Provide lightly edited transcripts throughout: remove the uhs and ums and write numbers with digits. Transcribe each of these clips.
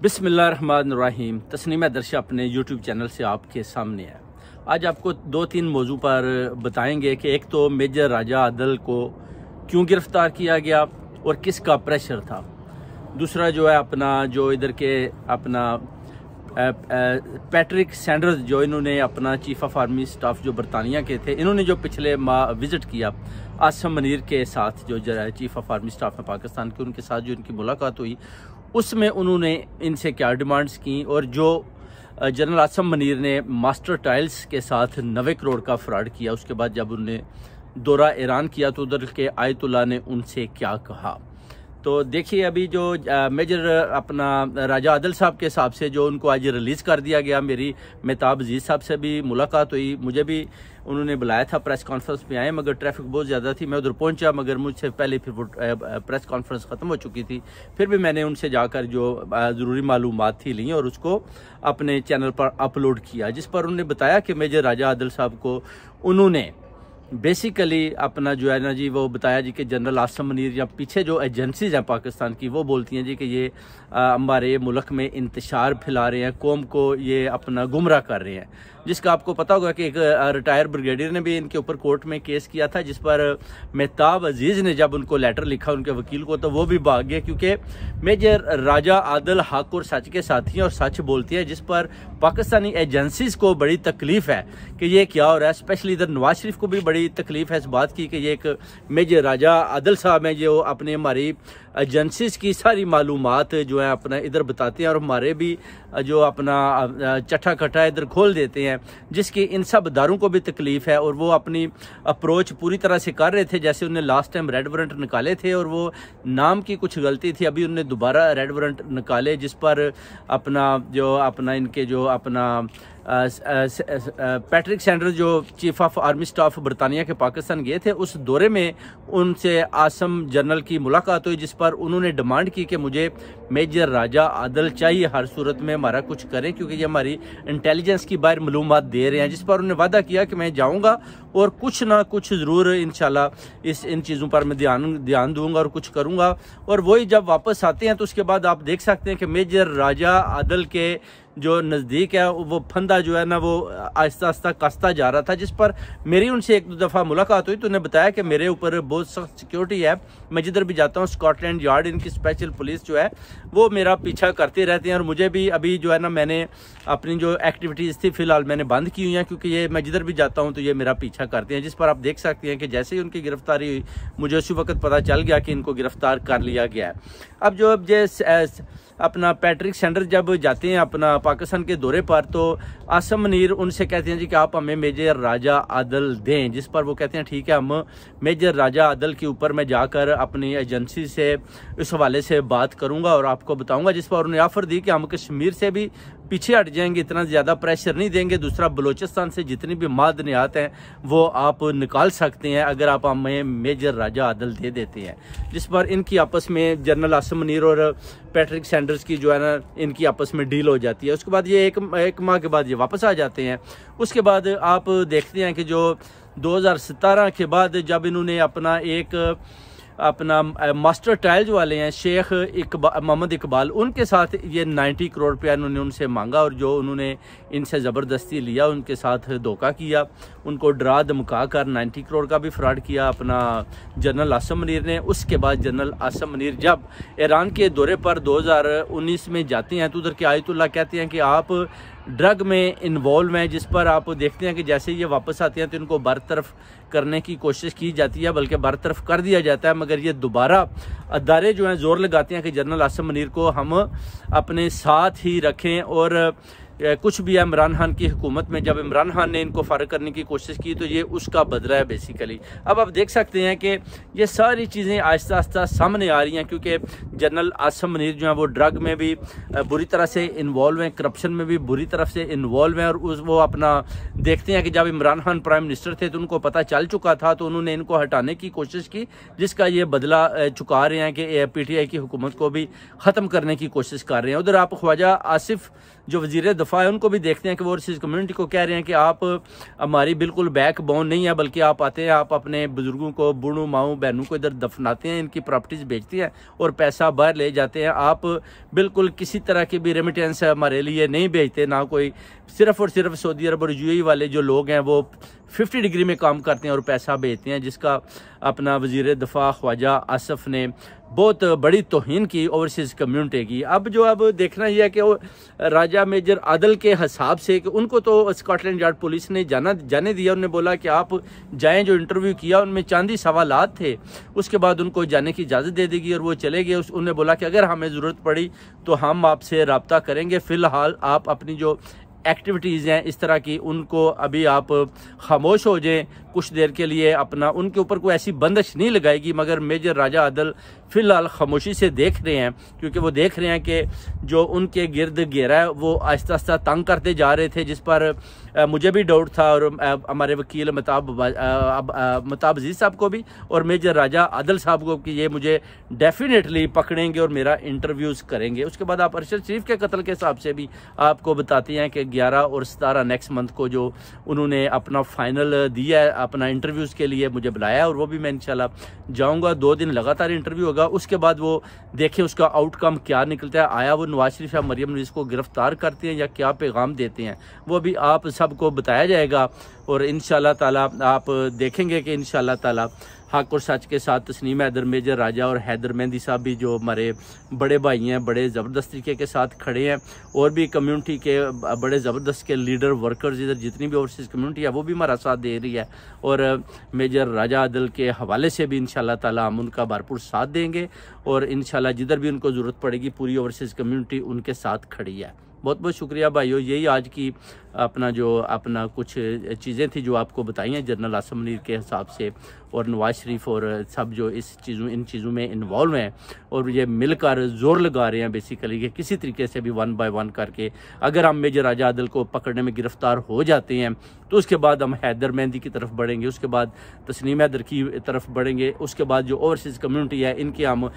बिस्मिल्लाहिर्रहमानिर्रहीम। तस्नीम दर्शा अपने यूट्यूब चैनल से आपके सामने है। आज आपको दो तीन मौजू पर बताएंगे कि एक तो मेजर राजा आदल को क्यों गिरफ्तार किया गया और किसका प्रेशर था। दूसरा जो है अपना जो इधर के अपना पैट्रिक सैंडर्स जो इन्होंने अपना चीफ ऑफ आर्मी स्टाफ जो बरतानिया के थे, इन्होंने जो पिछले माह विजिट किया आसम मनीर के साथ जो चीफ ऑफ आर्मी स्टाफ है पाकिस्तान के, उनके साथ जो इनकी मुलाकात हुई उसमें उन्होंने इनसे क्या डिमांड्स की और जो जनरल आसम मनीर ने मास्टर टाइल्स के साथ 90 करोड़ का फ्रॉड किया, उसके बाद जब उन्होंने दौरा ईरान किया तो उधर के आयतुल्ला ने उनसे क्या कहा। तो देखिए अभी जो मेजर अपना राजा आदल साहब के हिसाब से जो उनको आज रिलीज़ कर दिया गया, मेरी मेहताब अजीज़ साहब से भी मुलाकात हुई, मुझे भी उन्होंने बुलाया था प्रेस कॉन्फ्रेंस में आए, मगर ट्रैफिक बहुत ज़्यादा थी, मैं उधर पहुंचा मगर मुझसे पहले फिर प्रेस कॉन्फ्रेंस ख़त्म हो चुकी थी। फिर भी मैंने उनसे जाकर जो ज़रूरी मालूमात थी ली और उसको अपने चैनल पर अपलोड किया, जिस पर उन्होंने बताया कि मेजर राजा आदल साहब को उन्होंने बेसिकली अपना जो है ना जी वो बताया जी कि जनरल आसम मनीर या पीछे जो एजेंसीज हैं पाकिस्तान की वो बोलती हैं जी कि ये हमारे मुल्क में इंतशार फैला रहे हैं, कौम को ये अपना गुमराह कर रहे हैं। जिसका आपको पता होगा कि एक रिटायर ब्रिगेडियर ने भी इनके ऊपर कोर्ट में केस किया था, जिस पर मेहताब अजीज़ ने जब उनको लेटर लिखा उनके वकील को तो वो भी भाग गए, क्योंकि मेजर राजा आदल हक और सच के साथी हैं और सच बोलती है, जिस पर पाकिस्तानी एजेंसीज को बड़ी तकलीफ है कि ये क्या हो रहा है। स्पेशली इधर नवाज शरीफ को भी बड़ी तकलीफ है इस बात की कि ये एक मेजर राजा आदल साहब हैं जो अपने हमारी एजेंसीज की सारी मालूमात जो है अपना इधर बताते हैं और हमारे भी जो अपना चट्ठा कट्ठा इधर खोल देते हैं, जिसकी इन सब अदारों को भी तकलीफ है। और वो अपनी अप्रोच पूरी तरह से कर रहे थे, जैसे उन्होंने लास्ट टाइम रेड वारंट निकाले थे और वो नाम की कुछ गलती थी, अभी उन्होंने दोबारा रेड वारंट निकाले, जिस पर अपना जो अपना इनके जो अपना पैट्रिक सैंडर्स जो चीफ ऑफ आर्मी स्टाफ बरतानिया के पाकिस्तान गए थे, उस दौरे में उनसे आसम जनरल की मुलाकात हुई, जिस पर उन्होंने डिमांड की कि मुझे मेजर राजा आदल चाहिए, हर सूरत में हमारा कुछ करें क्योंकि ये हमारी इंटेलिजेंस की बाहर मालूमात दे रहे हैं। जिस पर उन्होंने वादा किया कि मैं जाऊंगा और कुछ ना कुछ ज़रूर इंशाल्लाह इन चीज़ों पर मैं ध्यान दूंगा और कुछ करूंगा। और वही जब वापस आते हैं तो उसके बाद आप देख सकते हैं कि मेजर राजा आदल के जो नज़दीक है वो फंदा जो है ना वो आहिस्ता आहिस्ता कसता जा रहा था, जिस पर मेरी उनसे एक दो दफ़ा मुलाकात हुई तो उन्हें बताया कि मेरे ऊपर बहुत सख्त सिक्योरिटी है, मैं जिधर भी जाता हूँ स्कॉटलैंड यार्ड इनकी स्पेशल पुलिस जो है वो मेरा पीछा करते रहते हैं। और मुझे भी अभी जो है ना मैंने अपनी जो एक्टिविटीज़ थी फ़िलहाल मैंने बंद की हुई हैं, क्योंकि ये मैं जिधर भी जाता हूँ तो ये मेरा पीछा करते हैं। जिस पर आप देख सकते हैं कि जैसे ही उनकी गिरफ्तारी हुई मुझे उसी वक्त पता चल गया कि इनको गिरफ्तार कर लिया गया है। अब जो अपना पैट्रिक सैंडर्स जब जाते हैं अपना पाकिस्तान के दौरे पर तो आसम मनीर उनसे कहते हैं जी कि आप हमें मेजर राजा आदल दें, जिस पर वो कहते हैं ठीक है हम मेजर राजा आदल के ऊपर मैं जाकर अपनी एजेंसी से इस हवाले से बात करूंगा और आपको बताऊंगा। जिस पर उन्होंने ऑफर दी कि हम कश्मीर से भी पीछे हट जाएंगे, इतना ज़्यादा प्रेशर नहीं देंगे, दूसरा बलूचिस्तान से जितनी भी मादनियात हैं वो आप निकाल सकते हैं अगर आप हमें मेजर राजा आदल दे देते हैं। जिस पर इनकी आपस में जनरल आसम मनीर और पैट्रिक सैंडर्स की जो है ना इनकी आपस में डील हो जाती है। उसके बाद ये एक माह के बाद ये वापस आ जाते हैं। उसके बाद आप देखते हैं कि जो 2017 के बाद जब इन्होंने अपना मास्टर टाइल्स वाले हैं शेख मोहम्मद इकबाल, उनके साथ ये 90 करोड़ रुपया इन्होंने उनसे मांगा और जो उन्होंने इनसे ज़बरदस्ती लिया, उनके साथ धोखा किया, उनको डरा धमका कर 90 करोड़ का भी फ्रॉड किया अपना जनरल आसम मनीर ने। उसके बाद जनरल आसम मनीर जब ईरान के दौरे पर 2019 में जाते हैं तो उधर के आयतुल्ला कहते हैं कि आप ड्रग में इन्वॉल्व हैं, जिस पर आप देखते हैं कि जैसे ये वापस आते हैं तो इनको बरतरफ करने की कोशिश की जाती है, बल्कि बरतरफ कर दिया जाता है, मगर ये दोबारा अदारे जो हैं ज़ोर लगाते हैं कि जनरल आसम मनीर को हम अपने साथ ही रखें। और कुछ भी है इमरान खान की हुकूमत में, जब इमरान खान ने इनको फारग करने की कोशिश की तो ये उसका बदला है बेसिकली। अब आप देख सकते हैं कि ये सारी चीज़ें आहिस्ता आहिस्ता सामने आ रही हैं, क्योंकि जनरल आसम मनीर जो है वो ड्रग में भी बुरी तरह से इन्वॉल्व हैं, करप्शन में भी बुरी तरफ से इन्वॉल्व हैं। और वो अपना देखते हैं कि जब इमरान खान प्राइम मिनिस्टर थे तो उनको पता चल चुका था तो उन्होंने इनको हटाने की कोशिश की, जिसका ये बदला चुका रहे हैं कि PTI की हुकूमत को भी ख़त्म करने की कोशिश कर रहे हैं। उधर आप ख्वाजा आसिफ जो वज़ीर दफ़ा है उनको भी देखते हैं कि वो ओवरसीज़ कम्युनिटी को कह रहे हैं कि आप हमारी बिल्कुल बैक बोन नहीं है, बल्कि आप आते हैं, आप अपने बुज़ुर्गों को, बूढ़ों माओं बहनों को इधर दफनाते हैं, इनकी प्रॉपर्टीज़ बेचते हैं और पैसा बाहर ले जाते हैं। आप बिल्कुल किसी तरह की भी रेमिटेंस हमारे लिए नहीं भेजते, ना कोई, सिर्फ़ और सिर्फ सऊदी अरब और यूएई वाले जो लोग हैं वो 50 डिग्री में काम करते हैं और पैसा भेजते हैं, जिसका अपना वज़ीर दफ़ा ख्वाजा आसफ़ ने बहुत बड़ी तौहीन की ओवरसीज़ कम्युनिटी की। अब देखना यह है कि राजा मेजर आदल के हिसाब से कि उनको तो स्कॉटलैंड यार्ड पुलिस ने जाने दिया। उन्होंने बोला कि आप जाएं, जो इंटरव्यू किया उनमें चंद ही सवालात थे, उसके बाद उनको जाने की इजाज़त दे देगी और वो चले गए। उन्होंने बोला कि अगर हमें ज़रूरत पड़ी तो हम आपसे रब्ता करेंगे, फ़िलहाल आप अपनी जो एक्टिविटीज़ हैं इस तरह की, उनको अभी आप खामोश हो जाएं कुछ देर के लिए, अपना उनके ऊपर कोई ऐसी बंदिश नहीं लगाएगी। मगर मेजर राजा आदल फ़िलहाल खामोशी से देख रहे हैं, क्योंकि वो देख रहे हैं कि जो उनके गिर्द घेरा है वो आहिस्ता आहिस्ता तंग करते जा रहे थे, जिस पर मुझे भी डाउट था और हमारे वकील मताब अजीज़ साहब को भी और मेजर राजा आदल साहब को कि ये मुझे डेफिनेटली पकड़ेंगे और मेरा इंटरव्यूज़ करेंगे। उसके बाद आप अरशद शरीफ के कत्ल के हिसाब से भी आपको बताते हैं कि 11 और 17 नेक्स्ट मंथ को जो उन्होंने अपना फाइनल दिया है अपना इंटरव्यूज़ के लिए, मुझे बुलाया और वो भी मैं इंशाल्लाह जाऊँगा। 2 दिन लगातार इंटरव्यू होगा, उसके बाद वो देखें उसका आउटकम क्या निकलता है। आया वो नवाज शरीफ या मरियम नवाज को गिरफ्तार करते हैं या क्या पैगाम देते हैं, वो भी आप सबको बताया जाएगा। और इंशाल्लाह ताला आप देखेंगे कि इंशाल्लाह ताला हक और सच के साथ तस्नीम हैदर, मेजर राजा और हैदर मेहंदी साहब भी जो हमारे बड़े भाई हैं, बड़े ज़बरदस्त तरीके के साथ खड़े हैं। और भी कम्युनिटी के बड़े ज़बरदस्त के लीडर, वर्कर्स, इधर जितनी भी ओवरसीज़ कम्युनिटी है वो भी हमारा साथ दे रही है। और मेजर राजा आदल के हवाले से भी इंशाल्लाह ताला हम उनका भरपूर साथ देंगे और इंशाल्लाह जिधर भी उनको ज़रूरत पड़ेगी पूरी ओवरसीज़ कम्युनिटी उनके साथ खड़ी है। बहुत बहुत शुक्रिया भाइयों। यही आज की अपना कुछ चीज़ें थी जो आपको बताई हैं जनरल आसिम मुनीर के हिसाब से और नवाज शरीफ और सब जो इन चीज़ों में इन्वॉल्व हैं और ये मिलकर जोर लगा रहे हैं बेसिकली कि किसी तरीके से भी 1 बाय 1 करके अगर हम मेजर राजा आदल को पकड़ने में गिरफ्तार हो जाते हैं तो उसके बाद हम हैदर मेहंदी की तरफ बढ़ेंगे, उसके बाद तस्नीम हैदर की तरफ बढ़ेंगे, उसके बाद जो ओवरसीज़ कम्युनिटी है इनके हम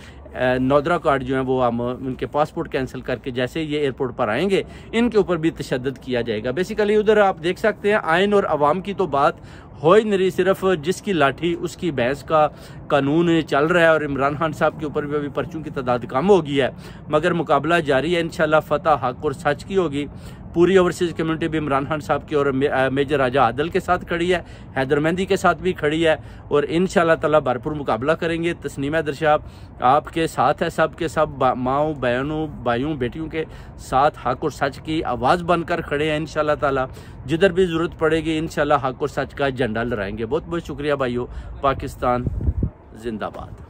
नौदरा कार्ड जो हैं वो हम उनके पासपोर्ट कैंसिल करके जैसे ये एयरपोर्ट पर आएंगे इनके ऊपर भी तशद्दुद किया जाएगा। बेसिकली उधर आप देख सकते हैं आइन और अवाम की तो बात हो ही नहीं, सिर्फ जिसकी लाठी उसकी भैंस का कानून चल रहा है। और इमरान खान साहब के ऊपर भी अभी पर्चों की तादाद कम हो गई है, मगर मुकाबला जारी है। इंशाल्लाह फतह हक और सच की होगी। पूरी ओवरसीज़ कम्युनिटी भी इमरान खान साहब की और मेजर राजा आदल के साथ खड़ी है, हैदर मेहंदी के साथ भी खड़ी है और इंशाल्लाह ताला भरपूर मुकाबला करेंगे। तस्नीम हैदर साहब आपके साथ है, सब के सब माओं बहनों भाइयों बेटियों के साथ हक और सच की आवाज़ बनकर खड़े हैं। इंशाल्लाह ताला जिधर भी ज़रूरत पड़ेगी इंशाल्लाह हक और सच का झंडा लहराएंगे। बहुत बहुत शुक्रिया भाइयों। पाकिस्तान जिंदाबाद।